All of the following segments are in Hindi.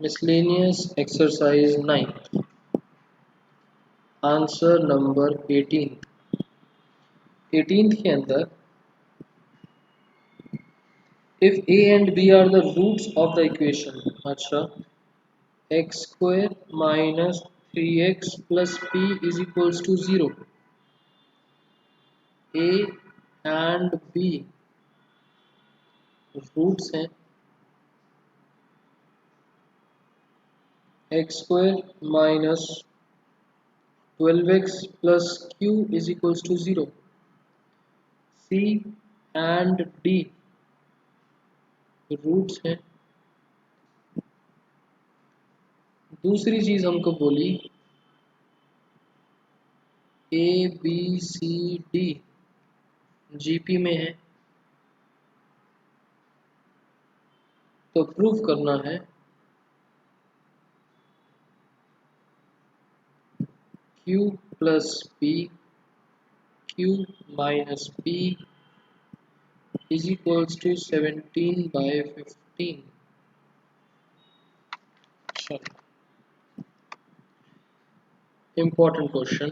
Miscellaneous exercise 9. Answer number 18। 18th के अंदर if a and b are the roots of the equation, अच्छा x square minus 3x plus p is equals to 0, a and b roots हैं x square minus 12x plus q is equals to 0, c and d roots हैं। दूसरी चीज हमको बोली A B C D GP में है, तो प्रूफ करना है q plus p q minus p is equals to 17/15। Important question.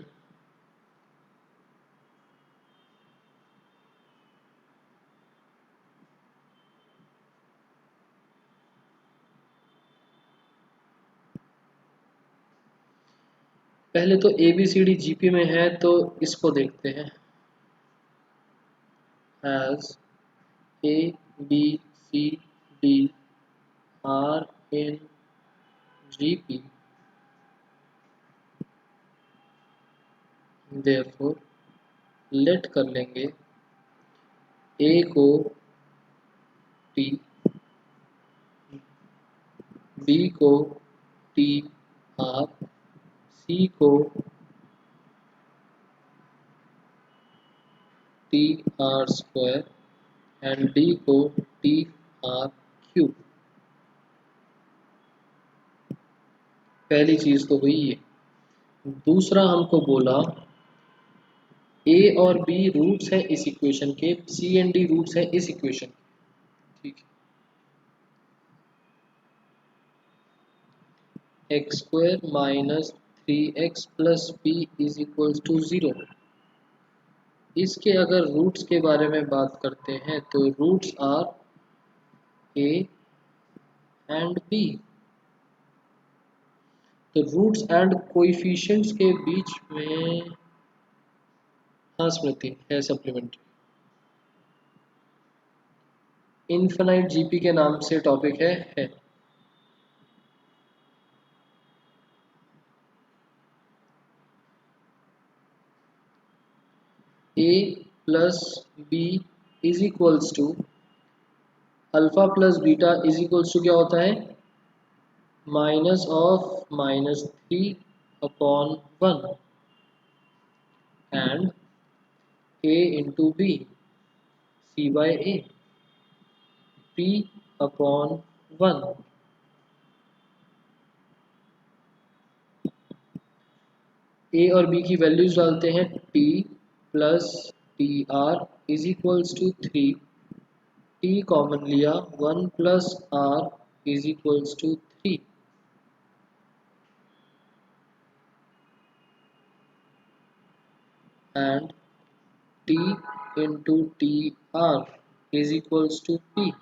पहले तो A B C D GP में है, तो इसको देखते हैं। As A B C D are in GP, therefore let कर लेंगे ए को टी, बी को टी आर, सी को T R square and D को टी आर क्यूब। पहली चीज तो हुई है। दूसरा हमको बोला ए और बी रूट्स हैं इस इक्वेशन के, सी एंड डी रूट्स हैं इस इक्वेशन के, ठीक है। X square minus 3x plus P is equals to 0। इसके अगर रूट्स के बारे में बात करते हैं तो roots are A and B, तो रूट्स एंड कोएफिशिएंट्स के बीच में, हाँ स्मृति है सप्लीमेंट्री, इनफाइनाइट जीपी के नाम से टॉपिक है। A plus B is equals to alpha plus beta is equals to क्या होता है, minus of -3/1 and a into B C by A p/1। A और बी की वैल्यूज डालते हैं, t plus T R is equals to 3, t common लिया 1 plus R is equals to 3 and t into tr is equals to p।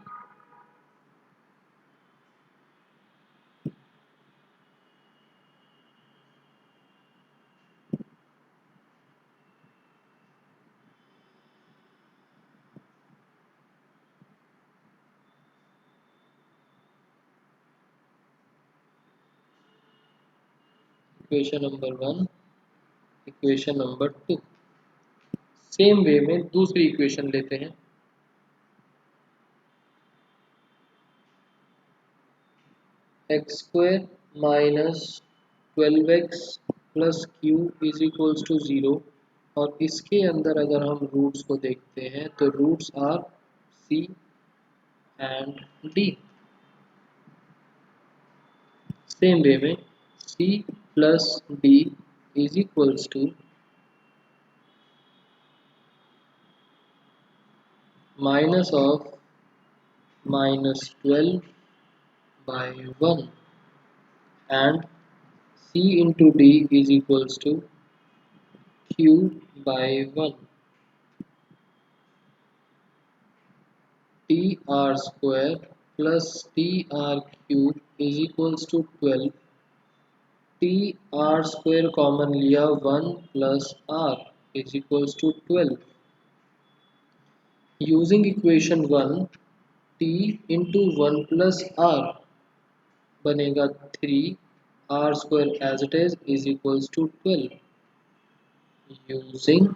Equation number 1, equation number 2। Same way में दूसरी इक्वेशन लेते हैं। X square minus 12x plus Q is equals to 0, और इसके अंदर अगर हम रूट्स को देखते हैं तो roots are C and D. Same way में c plus d is equals to minus of -12/1 and C into D is equals to Q by 1. TR square plus TR cube is equals to 12. TR square common लिया 1 plus R is equals to 12. Using equation 1, T into 1 plus R बनेगा 3. R square as it is equals to 12. Using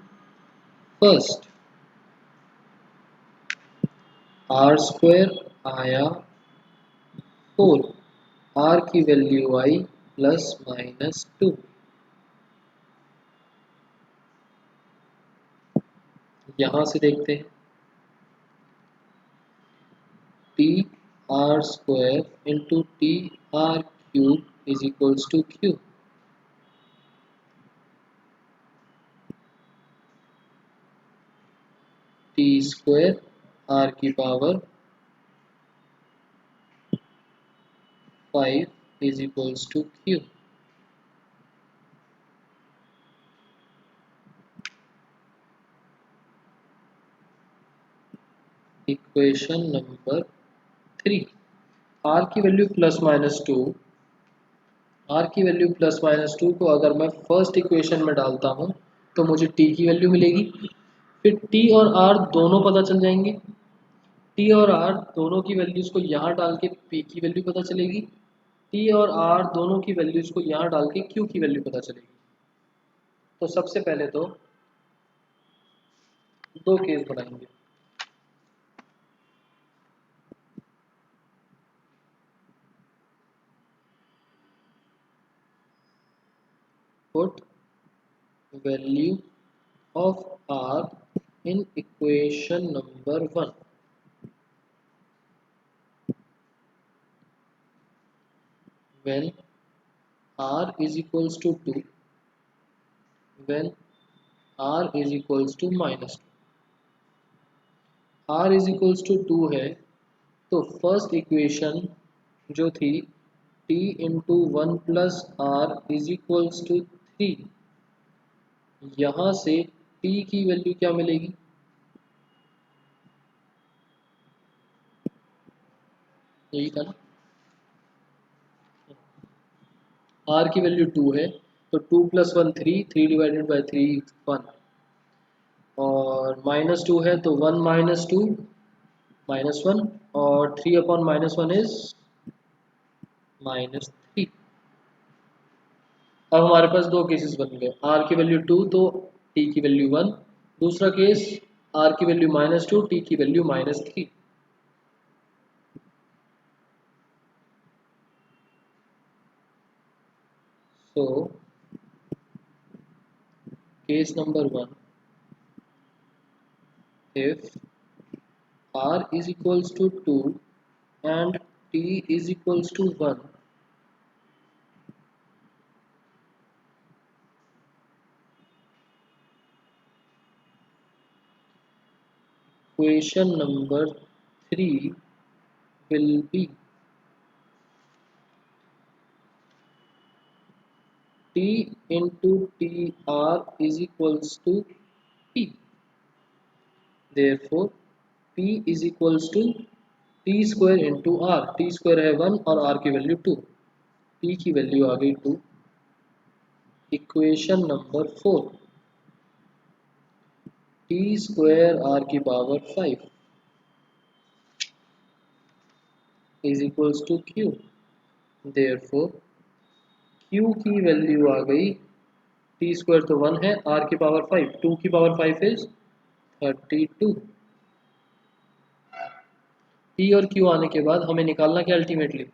first R square आया 4. R की वैल्यू आई प्लस माइनस 2. यहाँ से देखते हैं T R square into T R cube is equals to Q. T square R की power 5 is equals to Q. Equation number 3. R की वैल्यू प्लस माइनस 2. आर की वैल्यू प्लस माइनस 2 को अगर मैं फर्स्ट इक्वेशन में डालता हूँ तो मुझे टी की वैल्यू मिलेगी. फिर टी और आर दोनों पता चल जाएंगे. टी और आर दोनों की वैल्यूज को यहाँ डाल के पी की वैल्यू पता चलेगी. टी और आर दोनों की वैल्यूज को यहाँ डाल के क्यू की वैल्यू पता चलेगी. तो सबसे पहले तो दो केस बनाएंगे. Put value of R in equation number 1. when r is equals to 2, when r is equals to minus 2. r is equals to 2 है तो फर्स्ट इक्वेशन जो थी t into 1 plus R is equals to 3. यहाँ से t की वैल्यू क्या मिलेगी? यही था ना. r की वैल्यू 2 है तो 2 प्लस 1 3, 3 डिवाइडेड बाई 3 1, और माइनस 2 है तो 1 माइनस 2 माइनस 1, और 3 अपॉन माइनस 1 इज माइनस 3. अब हमारे पास दो केसेस बन गए. r की वैल्यू 2 तो t की वैल्यू 1. दूसरा केस r की वैल्यू माइनस 2, t की value minus 3. So case number 1, if r is equals to 2 and t is equals to 1, equation number 3 will be t into tr is equals to p. Therefore p is equals to t square into r. t square है 1 और r की वैल्यू 2. p की वैल्यू आ गई 2. Equation number 4, t square r की power 5 is equals to q. Therefore q की वैल्यू आ गई, t स्क्वायर तो 1 है, r की पावर 5, 2 की पावर 5 इज 32. p और q आने के बाद हमें निकालना क्या? अल्टीमेटली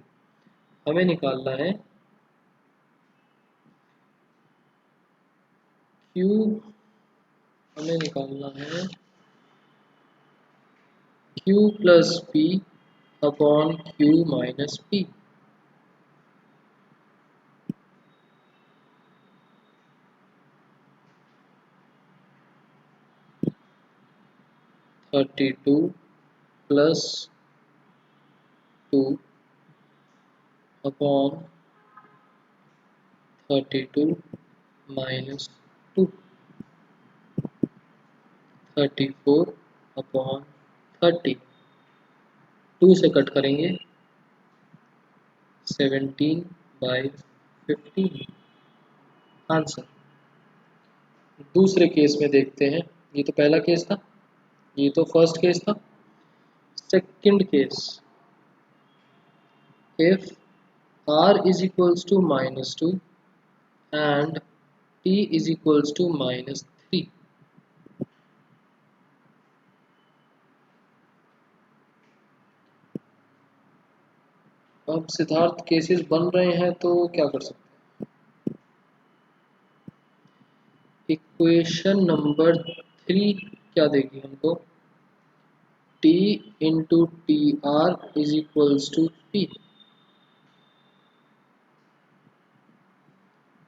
हमें निकालना है q, हमें निकालना है q plus p upon q minus p. Thirty two plus 2 upon 32 minus 2, 34 upon 30, 2 से कट करेंगे 17/15 आंसर। दूसरे केस में देखते हैं, ये तो पहला केस था, ये तो फर्स्ट केस था। Second case, if r is equals to -2 and t is equals to -3, अब सिद्धार्थ केसेस बन रहे हैं तो क्या कर सकते हैं। इक्वेशन नंबर 3 क्या देगी हमको, t into T R is equals to T.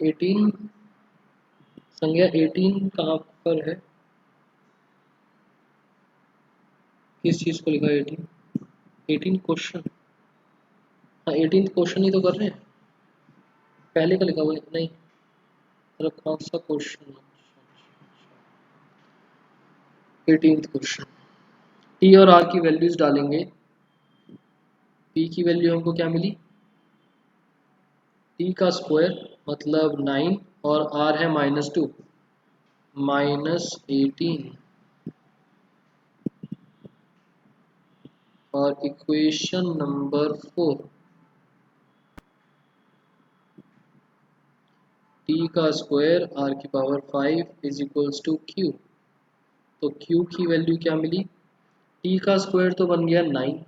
18 संज्ञा 18 कहाँ पर है, किस चीज को लिखा है 18, 18 क्वेश्चन, हाँ 18 क्वेश्चन ही तो कर रहे हैं, पहले का लिखा हुआ है नहीं, मतलब कौन सा क्वेश्चन, 18th क्वेश्चन। टी और आर की वैल्यूज डालेंगे, पी की वैल्यू हमको क्या मिली, टी का स्क्वायर मतलब 9 और आर है -2, -18, और इक्वेशन नंबर 4, टी का स्क्वायर आर की power 5 is equals to Q, तो क्यू की वैल्यू क्या मिली, टी का स्क्वायर तो बन गया 9,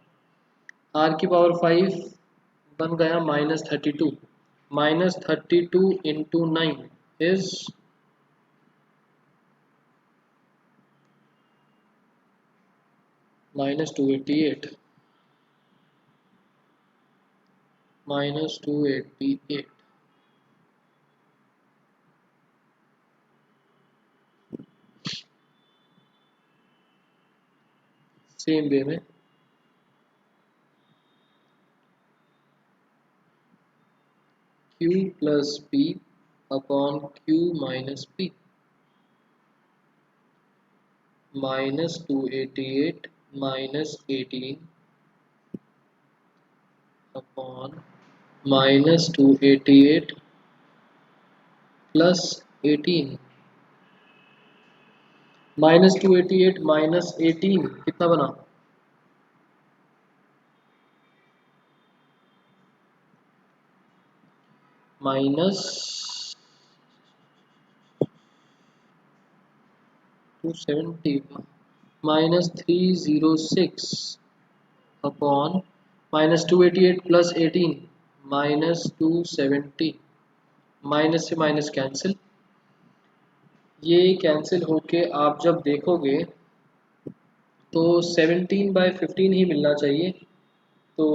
आर की पावर 5 बन गया -32, -32 इंटू 9 इज -288, -288। सेम वे में q plus p upon q minus p, -288 -18 upon -288 plus 18, -288 -18 कितना बना, -270 -306 अपॉन -288 प्लस 18 -270, माइनस से माइनस कैंसिल, ये कैंसिल होके आप जब देखोगे तो 17/15 ही मिलना चाहिए, तो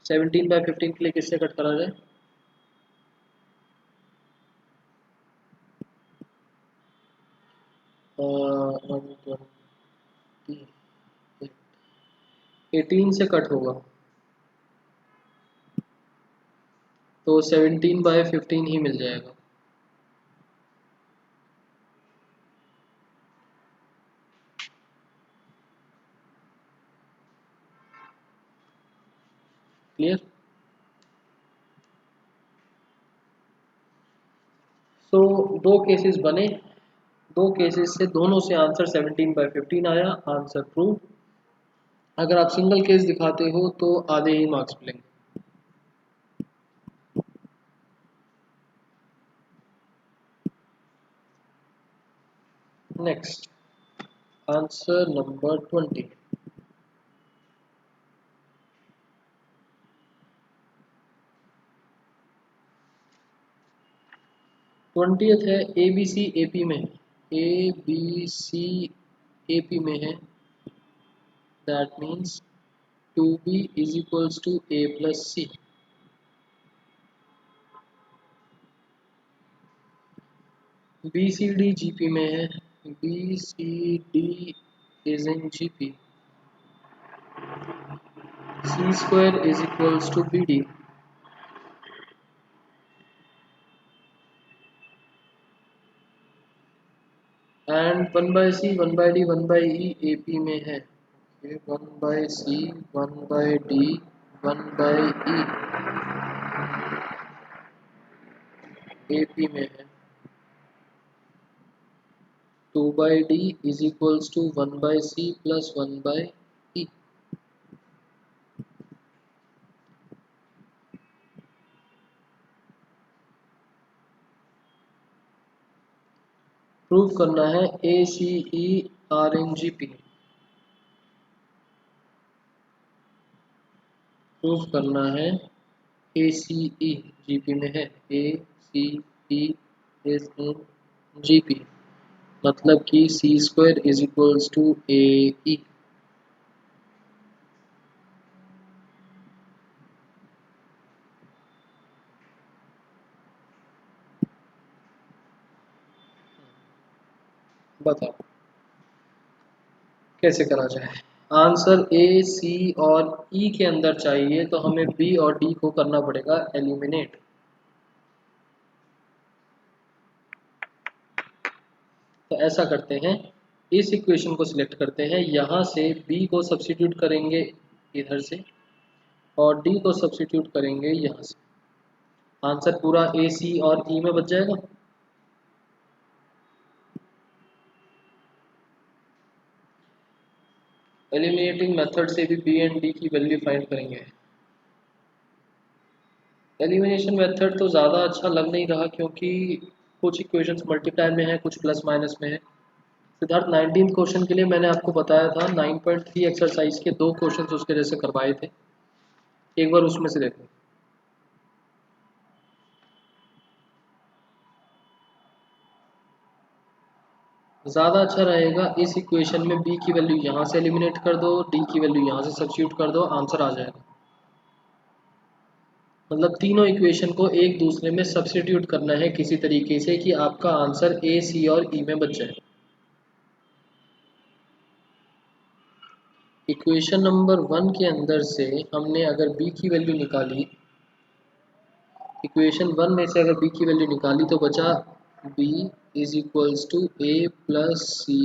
17/15 के लिए किससे कट करा जाए, uh, 18 से कट होगा, तो 17/15 ही मिल जाएगा। क्लियर, सो दो केसेस बने, दो केसेस से दोनों से आंसर 17/15 आया, आंसर प्रूव। अगर आप सिंगल केस दिखाते हो तो आधे ही मार्क्स मिलेंगे। नेक्स्ट आंसर नंबर 20, 20th है ए बी सी ए पी में, ए बी सी ए पी में है, that means 2b is equals to a plus C. B C D GP में है, B C D is in GP, C square is equals to B D, 1/C 1/D 1/E AP में है। 1/C 1/D 1/E AP में है। 2/D is equals to 1/C plus 1/E। Prove करना है ACE प्रूव करना है ACE में है ACE मतलब कि C² is equals to AE। बताओ कैसे करा जाए। आंसर A, C और E के अंदर चाहिए तो हमें B और D को करना पड़ेगा एलिमिनेट। तो ऐसा करते हैं, इस इक्वेशन को सिलेक्ट करते हैं, यहाँ से B को सब्स्टिट्यूट करेंगे इधर से और D को सब्स्टिट्यूट करेंगे यहाँ से। आंसर पूरा A, C और E में बच जाएगा। एलिमिनेटिंग मेथड से भी B एंड D की वैल्यू फाइंड करेंगे। एलिमिनेशन मेथड तो ज़्यादा अच्छा लग नहीं रहा क्योंकि कुछ इक्वेशंस मल्टीप्लाई में है, कुछ प्लस माइनस में है। सिद्धार्थ 19th क्वेश्चन के लिए मैंने आपको बताया था 9.3 एक्सरसाइज के 2 क्वेश्चंस उसके जैसे करवाए थे, एक बार उसमें से देखो। ज़्यादा अच्छा रहेगा इस इक्वेशन में B की वैल्यू यहाँ से एलिमिनेट कर दो, D की वैल्यू यहाँ से सब्स्टिट्यूट कर दो, आंसर आ जाएगा। मतलब तीनों इक्वेशन को एक दूसरे में सब्स्टिट्यूट करना है किसी तरीके से कि आपका आंसर A, C और E में बच जाए। इक्वेशन नंबर 1 के अंदर से हमने अगर B की वैल्यू निकाली, इक्वेशन 1 में से अगर B की वैल्यू निकाली तो बचा B is equals to A plus C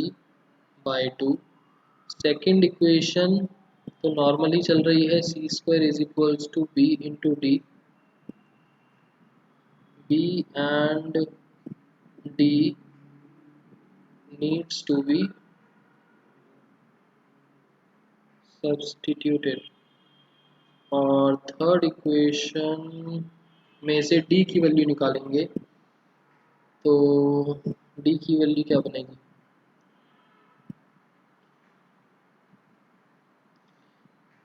by 2। Second equation तो नॉर्मली चल रही है C² is equals to B into D। B and D needs to be substituted। और थर्ड इक्वेशन में से D की वैल्यू निकालेंगे तो D की वैल्यू क्या बनेगी,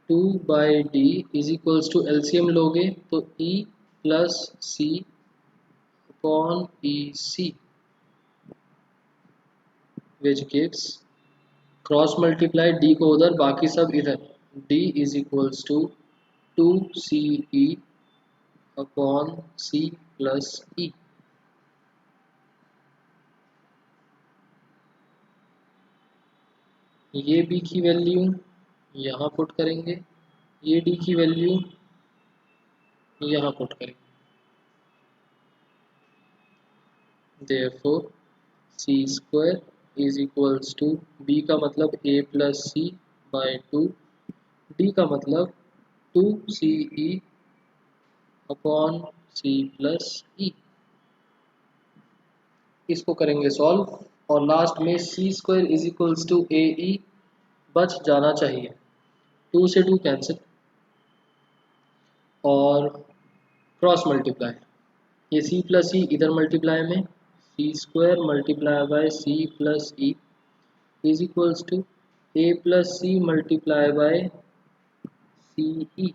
2/D is equals to LCM लोगे तो E plus C upon EC which gives cross multiply D को उधर बाकी सब इधर, D is equals to 2CE upon C plus E। ये B की वैल्यू यहाँ पुट करेंगे, ये D की वैल्यू यहाँ पुट करेंगे। Therefore C² is equals to B का मतलब A plus C by 2, D का मतलब 2CE upon C plus E। इसको करेंगे सॉल्व और लास्ट में C² is equals to AE बच जाना चाहिए। 2 से 2 कैंसिल और क्रॉस मल्टीप्लाई, ये C प्लस E इधर मल्टीप्लाई में C² multiply by C plus E is equals to A plus C multiply by CE।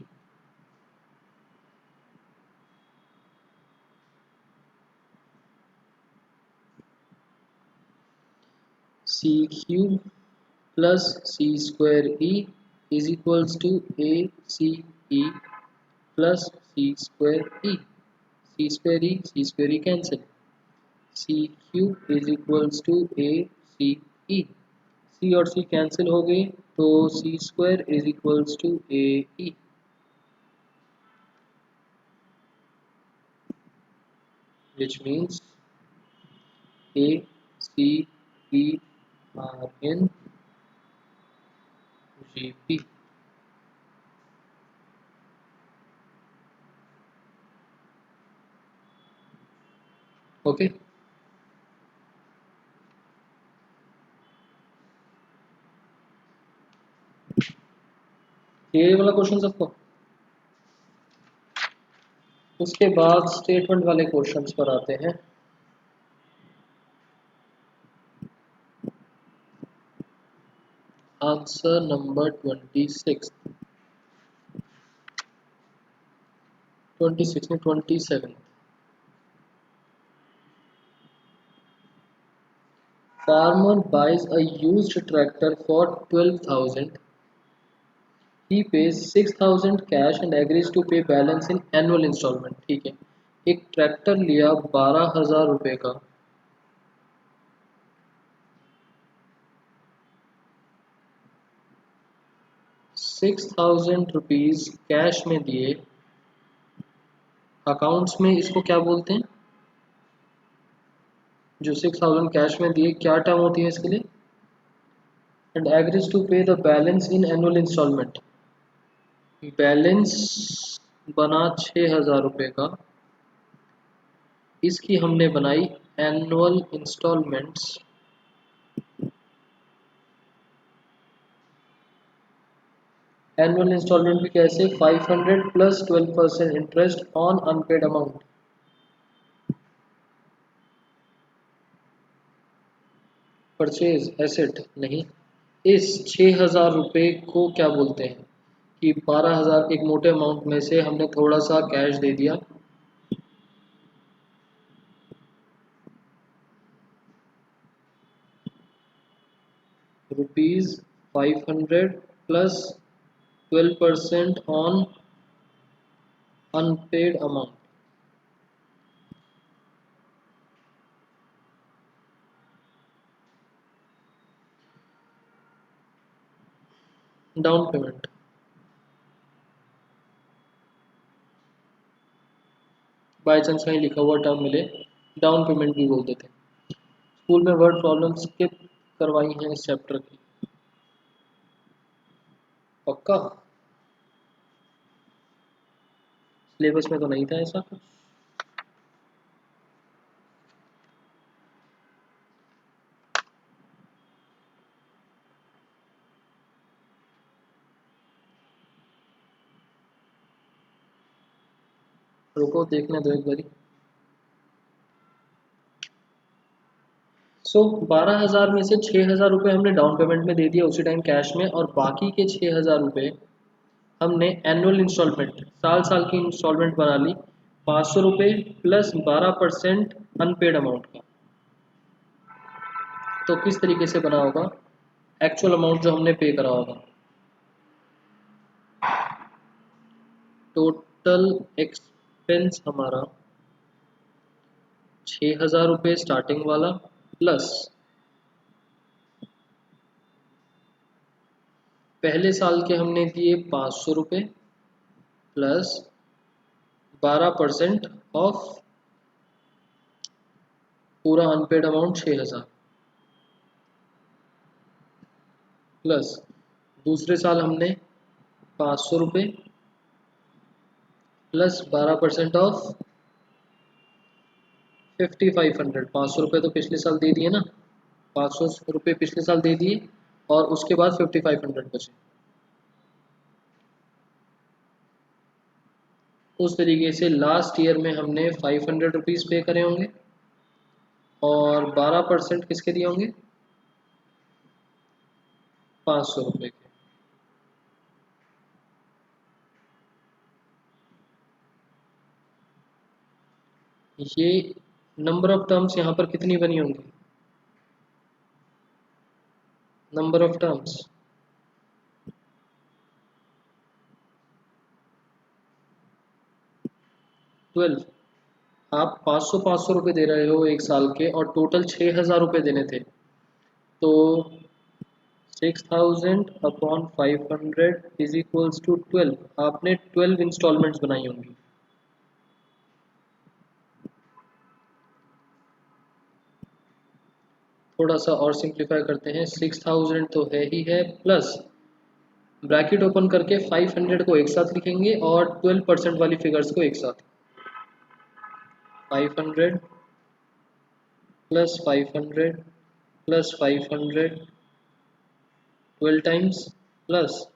C³ plus C² E is equals to ACE plus C² E। C² E cancel, C³ is equals to ACE। C और C कैंसिल हो गए तो C² is equals to AE which means ACE RN GP। Okay, ये वाला क्वेश्चन सबको। उसके बाद स्टेटमेंट वाले क्वेश्चंस पर आते हैं। आंसर नंबर 26, 26 में 27। Farmer buys a used tractor for 12,000. He pays 6,000 cash and agrees to pay balance in annual installment। ठीक है, एक ट्रैक्टर लिया 12,000 रुपए का, 6,000 रुपीज कैश में दिए, अकाउंट्स में इसको क्या बोलते हैं? जो 6,000 कैश में दिए, क्या टर्म होती है इसके लिए? And agrees to pay the balance in annual instalment. Balance बना 6,000 रुपए का, इसकी हमने बनाई एनुअल इंस्टॉलमेंट्स। एनुअल इंस्टॉलमेंट भी कैसे? 500 plus 12% interest on unpaid amount. Purchase asset नहीं, इस 6,000 रुपए को क्या बोलते हैं कि 12,000 एक मोटे अमाउंट में से हमने थोड़ा सा कैश दे दिया, ₹500 plus 12% on unpaid amount. Down payment. By chance कहीं लिखा हुआ टर्म मिले, डाउन पेमेंट भी बोल देते हैं। स्कूल में वर्ड प्रॉब्लम स्किप करवाई हैं इस चैप्टर की, पक्का? सिलेबस में तो नहीं था ऐसा कुछ। रुको देखने दो एक बारी। 12,000 में से 6,000 रुपये हमने डाउन पेमेंट में दे दिया उसी टाइम कैश में, और बाकी के 6,000 रुपये हमने एनुअल इंस्टॉलमेंट, साल साल की इंस्टॉलमेंट बना ली, 500 रुपये प्लस 12% अनपेड अमाउंट का। तो किस तरीके से बना होगा? एक्चुअल अमाउंट जो हमने पे करा होगा, टोटल एक्सपेंस हमारा 6,000 रुपये स्टार्टिंग वाला, प्लस पहले साल के हमने दिए 500 रुपये, प्लस 12% ऑफ पूरा अनपेड अमाउंट 6,000, प्लस दूसरे साल हमने 500 रुपये प्लस 12% ऑफ 5,500। 500 रुपये तो पिछले साल दे दिए ना, 500 रुपये पिछले साल दे दिए, और उसके बाद 5,500 बचे। उस तरीके से लास्ट ईयर में हमने 500 रुपीज़ पे करे होंगे, और 12% किसके दिए होंगे? 500 रुपये के। ये नंबर ऑफ टर्म्स यहाँ पर कितनी बनी होंगी? Number of terms 12। आप 500 रुपये दे रहे हो एक साल के, और टोटल 6,000 रुपये देने थे, तो 6,000 अपॉन 500 इज इक्वल्स टू 12। आपने 12 इंस्टॉलमेंट्स बनाई होंगी। थोड़ा सा और सिंप्लीफाई करते हैं। 6000 तो है ही है, प्लस ब्रैकेट ओपन करके 500 को एक साथ लिखेंगे और 12% वाली फिगर्स को एक साथ। 500 plus 500 plus 500 12 times plus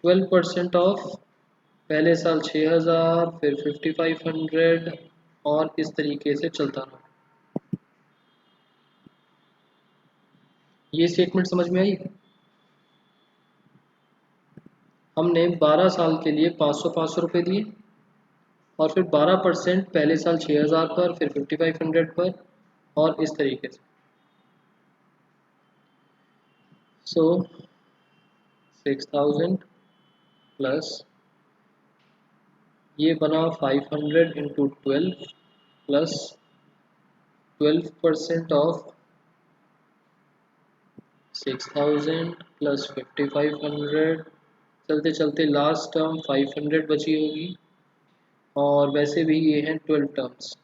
12% of पहले साल 6000, फिर 5500 और इस तरीके से चलता रहा। ये स्टेटमेंट समझ में आई? हमने 12 साल के लिए 500 रुपये दिए और फिर 12% पहले साल 6000 पर, फिर 5500 पर और इस तरीके से। सो 6000 प्लस ये बना 500 इंटू 12 प्लस 12% ऑफ 6000 प्लस 5500। चलते चलते लास्ट टर्म 500 बची होगी और वैसे भी ये हैं 12 टर्म्स,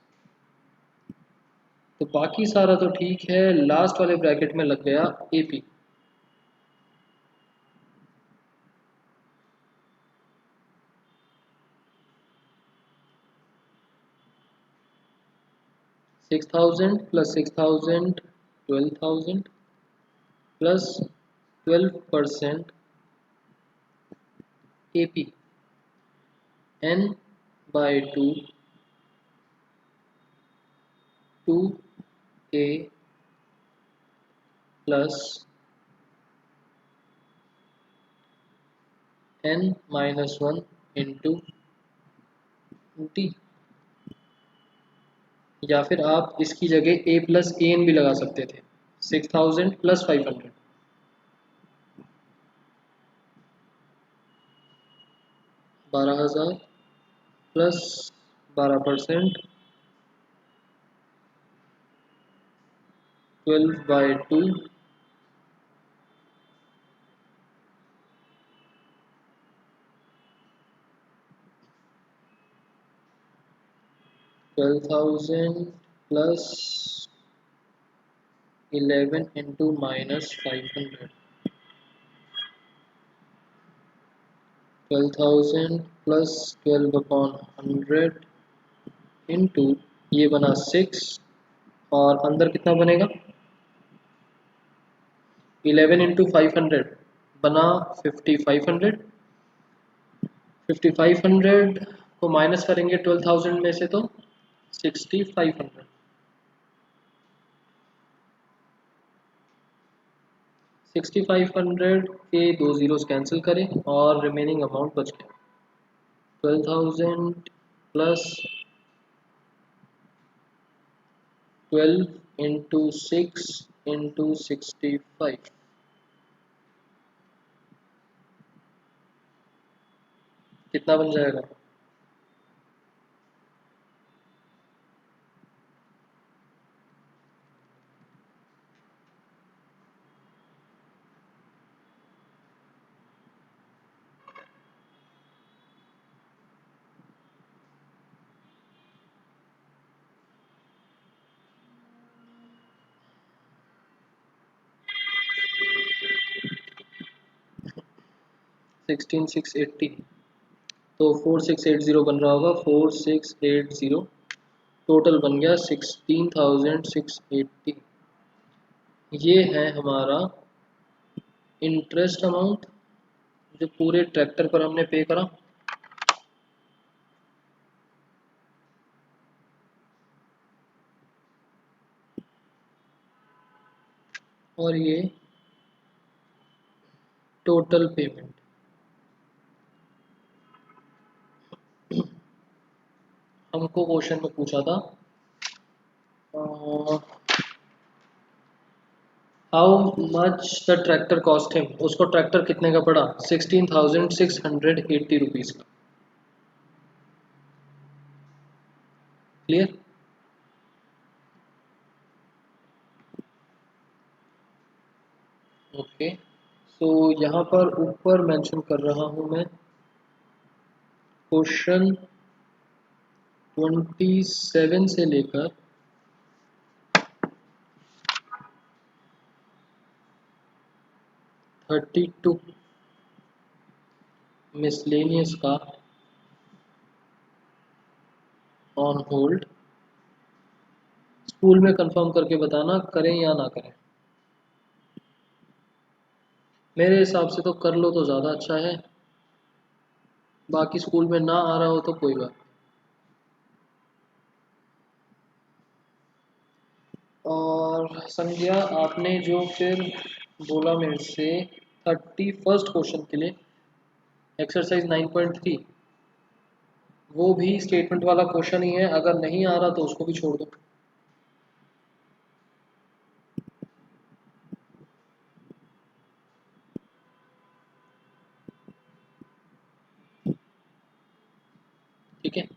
तो बाकी सारा तो ठीक है। लास्ट वाले ब्रैकेट में लग गया AP। Six thousand plus 6000 12,000 plus 12% AP n by 2 a plus n minus 1 into D. या फिर आप इसकी जगह a प्लस an भी लगा सकते थे। 6000 plus 500 12,000 plus 12% 12/2 12,000 plus 11 into minus 500 12,000 plus 12/100 into ये बना 6 और अंदर कितना बनेगा 11 इंटू 500 बना 5500। 5500 को माइनस करेंगे 12,000 में से तो 6500। 6500 के दो जीरोस कैंसिल करें और रिमेनिंग अमाउंट बच गया 12,000 प्लस 12 इंटू 6 इंटू 65 कितना बन जाएगा 16,680। तो 4680 बन रहा होगा 4680। टोटल बन गया 16,680। ये है हमारा इंटरेस्ट अमाउंट जो पूरे ट्रैक्टर पर हमने पे करा। और ये टोटल पेमेंट। हमको क्वेश्चन में पूछा था how much the tractor cost him. उसको ट्रैक्टर कितने का पड़ा 16,680 रुपीज़ का। क्लियर? ओके, सो यहाँ पर ऊपर मेंशन कर रहा हूँ मैं क्वेश्चन 27 से लेकर 32 मिसलेनियस का ऑन होल्ड। स्कूल में कंफर्म करके बताना करें या ना करें। मेरे हिसाब से तो कर लो तो ज़्यादा अच्छा है, बाकी स्कूल में ना आ रहा हो तो कोई बात। और संज्ञा आपने जो फिर बोला मेरे से 31st क्वेश्चन के लिए एक्सरसाइज 9.3, वो भी स्टेटमेंट वाला क्वेश्चन ही है, अगर नहीं आ रहा तो उसको भी छोड़ दो। ठीक है,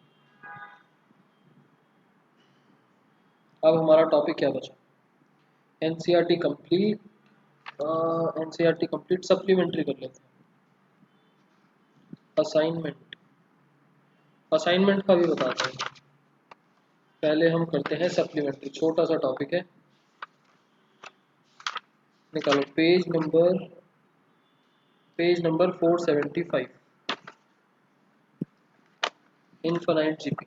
अब हमारा टॉपिक क्या बचा? NCERT complete. NCERT complete, supplementary कर लेते हैं। असाइनमेंट, असाइनमेंट का भी बताते हैं। पहले हम करते हैं सप्लीमेंट्री, छोटा सा टॉपिक है। निकालो पेज नंबर 475, इनफाइनाइट जीपी।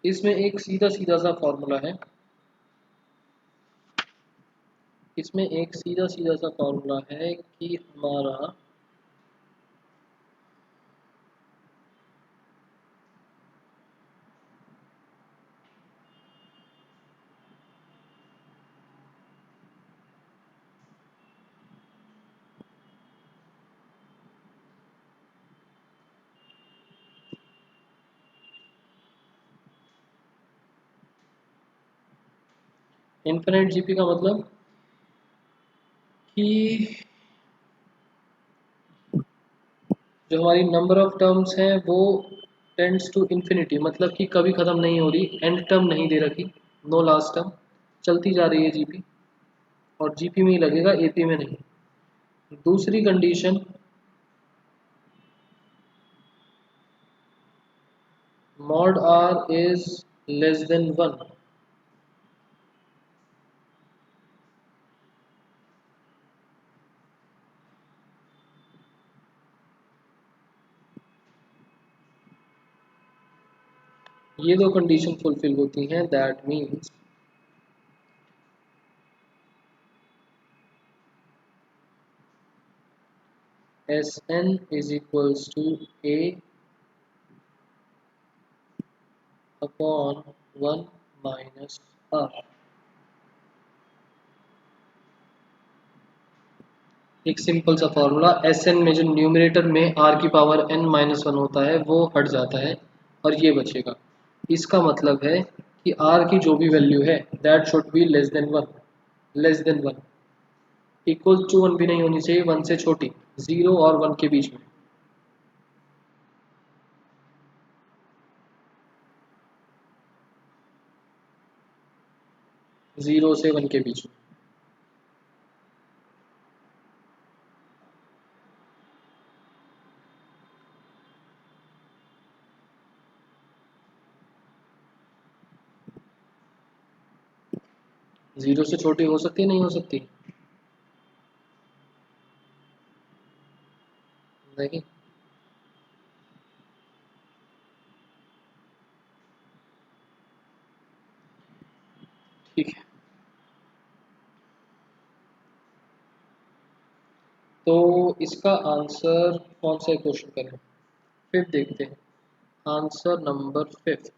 इसमें एक सीधा सीधा सा फॉर्मूला है, इसमें एक सीधा सीधा सा फॉर्मूला है कि हमारा इनफिनिट जीपी का मतलब कि जो हमारी नंबर ऑफ टर्म्स हैं वो टेंड्स टू इन्फिनिटी, मतलब कि कभी ख़त्म नहीं हो रही, एंड टर्म नहीं दे रखी, नो लास्ट टर्म, चलती जा रही है जीपी, और जीपी में ही लगेगा, एपी में नहीं। दूसरी condition, mod R is less than 1। ये दो कंडीशन फुलफिल होती हैं, that means S N is equals to A upon 1 minus R. एक सिंपल सा फॉर्मूला, एस एन में जो न्यूमरेटर में आर की पावर एन माइनस वन होता है वो हट जाता है और ये बचेगा। इसका मतलब है कि आर की जो भी वैल्यू है that should be less than one, less than one. Equal to one भी नहीं होनी चाहिए, वन से छोटी, जीरो और वन के बीच में, जीरो से वन के बीच में। जीरो से छोटी हो सकती है, नहीं हो सकती? नहीं। ठीक है, तो इसका आंसर कौन सा क्वेश्चन करें? फिफ्थ देखते हैं, आंसर नंबर फिफ्थ।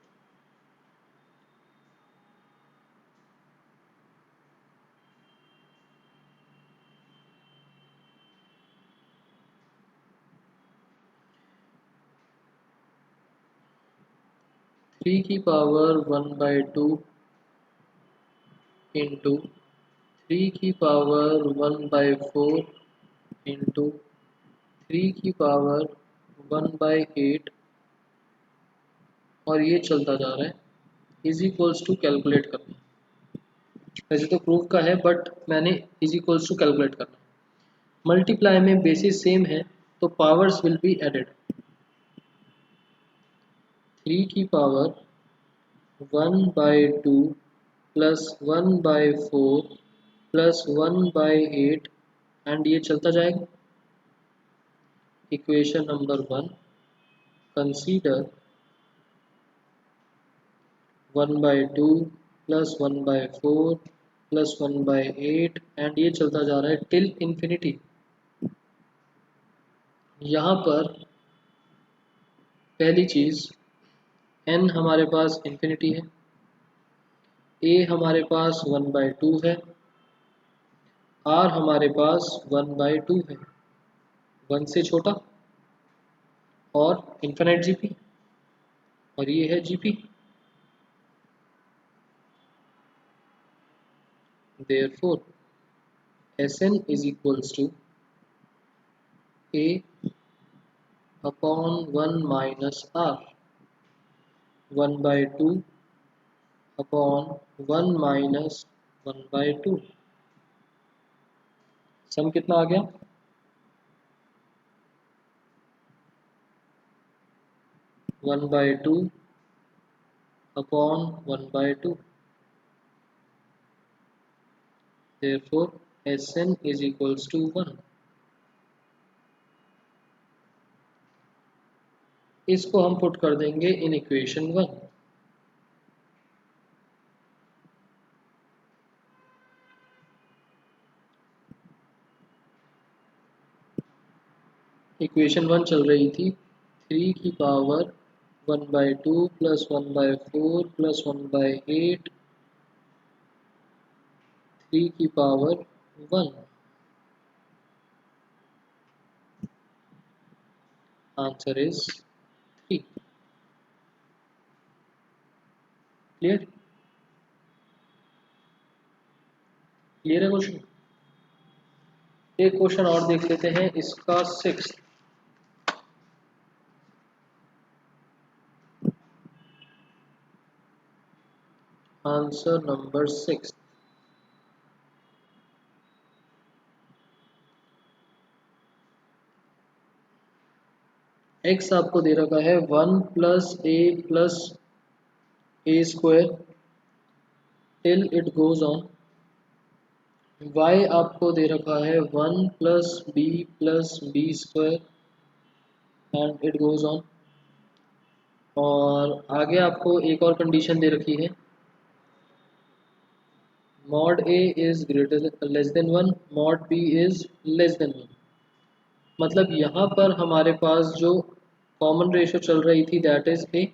3 की पावर 1/2 इंटू 3 की पावर 1/4 इंटू 3 की पावर 1/8 और ये चलता जा रहा है इज इक्वल्स टू कैलकुलेट करना। वैसे तो प्रूफ का है बट मैंने इज इक्वल्स टू कैलकुलेट करना। मल्टीप्लाई में बेसिस सेम है तो पावर्स विल बी एडेड। 3 की पावर 1/2 प्लस 1/4 प्लस 1/8 एंड ये चलता जाएगा। Equation number 1, consider 1/2 plus 1/4 plus 1/8 and ये चलता जा रहा है टिल इंफिनिटी। यहाँ पर पहली चीज़ n हमारे पास इंफिनिटी है, a हमारे पास 1/2 है, r हमारे पास 1/2 है, 1 से छोटा और इन्फिनिट जीपी और ये है GP. Therefore Sn is equals to a upon 1 minus r, 1/2 upon 1 minus 1/2। सम कितना आ गया? 1/2 upon 1/2। Therefore Sn is equals to 1। इसको हम पुट कर देंगे इन इक्वेशन 1। इक्वेशन 1 चल रही थी 3 की पावर 1/2 प्लस 1/4 प्लस 1/8 3 की power 1। Answer is 3। Clear? Clear है क्वेश्चन? एक क्वेश्चन और देख लेते हैं, इसका 6। Answer number 6। x आपको दे रखा है 1 plus a square till it goes on. y आपको दे रखा है 1 plus b square and it goes on. और आगे आपको एक और कंडीशन दे रखी है, mod a is greater less than 1, mod b is less than 1। मतलब यहाँ पर हमारे पास जो कॉमन रेशो चल रही थी दैट इज a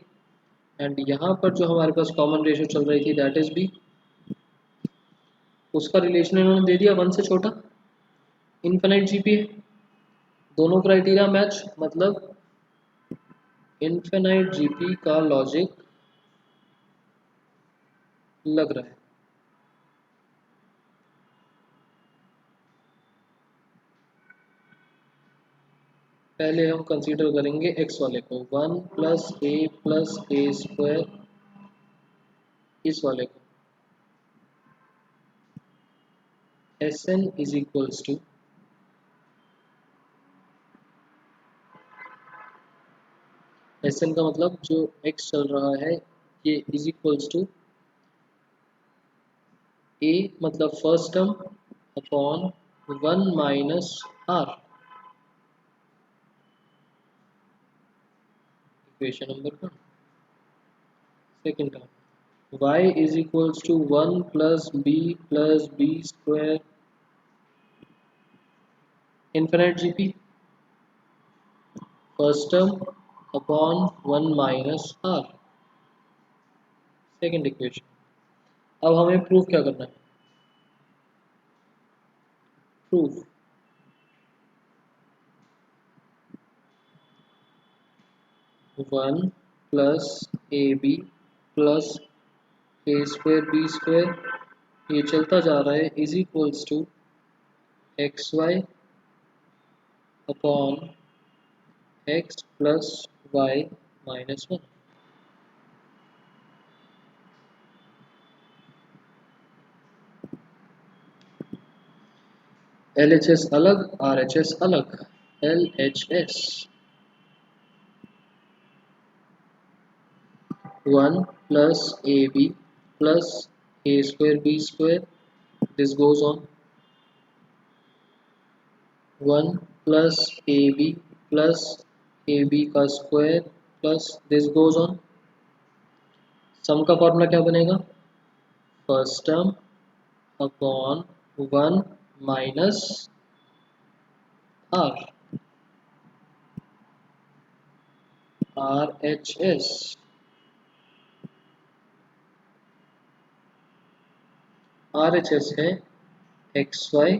एंड यहाँ पर जो हमारे पास कॉमन रेशो चल रही थी दैट इज b। उसका रिलेशन इन्होंने दे दिया 1 से छोटा, इनफिनिट जीपी है, दोनों क्राइटेरिया मैच, मतलब इनफिनिट जीपी का लॉजिक लग रहा है। पहले हम कंसीडर करेंगे x वाले को 1 प्लस a स्क्वायर, इस वाले को Sn is equals to Sn का मतलब जो x चल रहा है ये इज इक्वल्स टू a मतलब first term upon 1 minus r। Equation number 1। Second term y is equals to 1 plus b square infinite GP, first term upon 1 minus r। Second equation. अब हमें प्रूफ क्या करना है? Proof 1 plus ab plus a square b square ये चलता जा रहा है is equals to xy upon x plus y minus 1. LHS अलग, RHS अलग. LHS 1 plus AB plus A square B square. This goes on. 1 plus AB plus AB का square plus this goes on. Sum का फॉर्मूला क्या बनेगा? First term upon 1 minus r. RHS है XY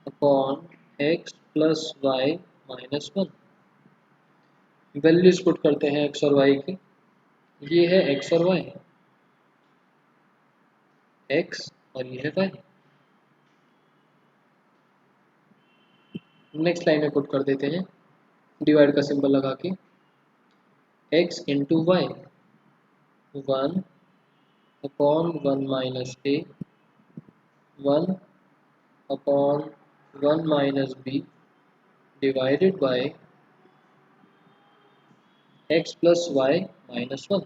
upon x plus y minus 1. Values put करते हैं x और y की. ये है x और y, x और ये है y. नेक्स्ट लाइन में पुट कर देते हैं डिवाइड का सिंबल लगा के. x into y 1 upon 1 minus a 1 upon 1 minus b divided by x plus y minus 1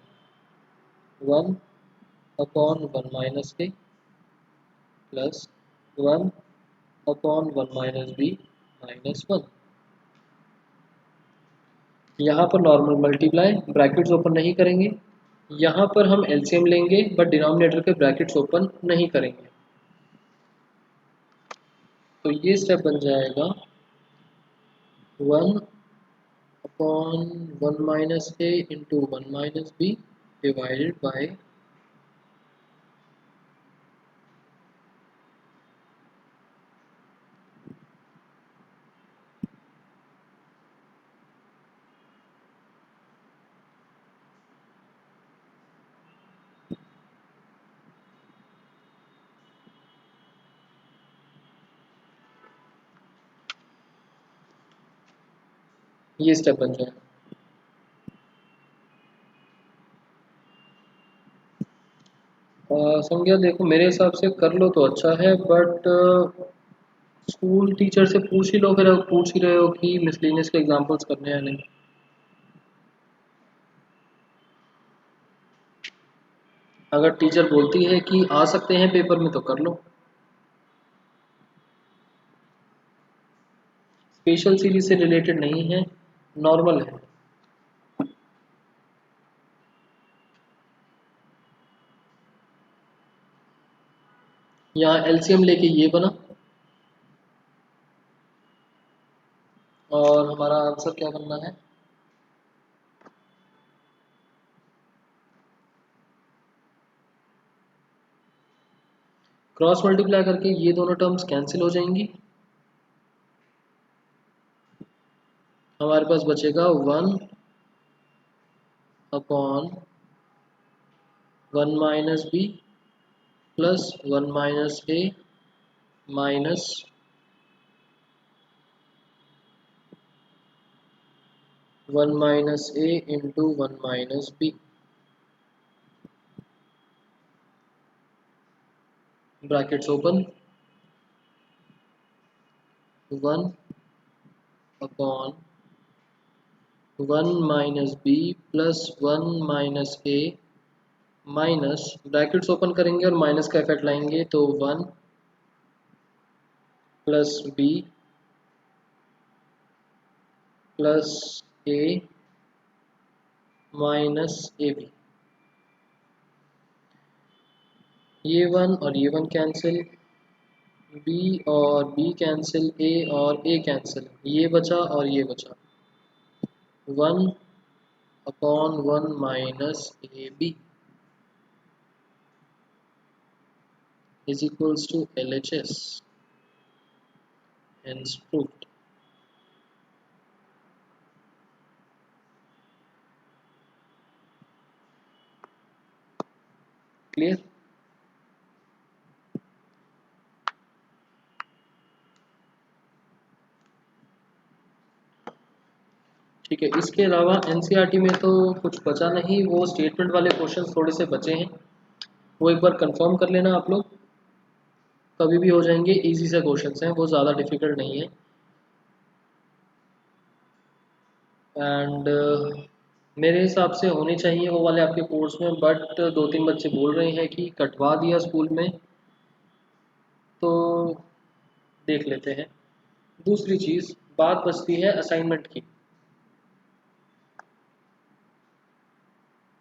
1 upon 1 minus a plus 1 upon 1 minus b minus 1. यहाँ पर नॉर्मल मल्टीप्लाई, ब्रैकेट्स ओपन नहीं करेंगे. यहाँ पर हम एलसीएम लेंगे बट डिनोमिनेटर के ब्रैकेट्स ओपन नहीं करेंगे. तो ये स्टेप बन जाएगा 1 upon 1 minus a into 1 minus b divided bye ये स्टेप बन जाएगा. संज्ञा देखो मेरे हिसाब से कर लो तो अच्छा है बट स्कूल टीचर से पूछ ही लो. फिर पूछ ही रहे हो कि मिसलेनियस के एग्जांपल्स करने हैं नहीं. अगर टीचर बोलती है कि आ सकते हैं पेपर में तो कर लो. स्पेशल सीरीज से रिलेटेड नहीं है, नॉर्मल है. यहाँ एलसीएम लेके ये बना और हमारा आंसर क्या बनना है? क्रॉस मल्टीप्लाई करके ये दोनों टर्म्स कैंसिल हो जाएंगी. हमारे पास बचेगा 1 upon 1 minus b plus 1 minus a minus 1 minus a into 1 minus b. Brackets open 1 upon 1 minus b plus 1 minus a minus brackets open करेंगे और माइनस का इफेक्ट लाएंगे तो 1 plus b plus a minus A b. ये 1 और ये 1 कैंसिल, b और b कैंसिल, a और a कैंसिल. ये बचा और ये बचा 1 upon 1 minus A B is equals to LHS. Hence proved. Clear? ठीक है, इसके अलावा एनसीईआरटी में तो कुछ बचा नहीं, वो स्टेटमेंट वाले क्वेश्चन थोड़े से बचे हैं, वो एक बार कंफर्म कर लेना आप लोग, कभी भी हो जाएंगे, इजी से क्वेश्चंस हैं, वो ज़्यादा डिफिकल्ट नहीं है। एंड मेरे हिसाब से होने चाहिए वो वाले आपके कोर्स में, बट दो तीन बच्चे बोल रहे हैं कि कटवा दिया स्कूल में, तो देख लेते हैं। दूसरी चीज़ बात बचती है असाइनमेंट की।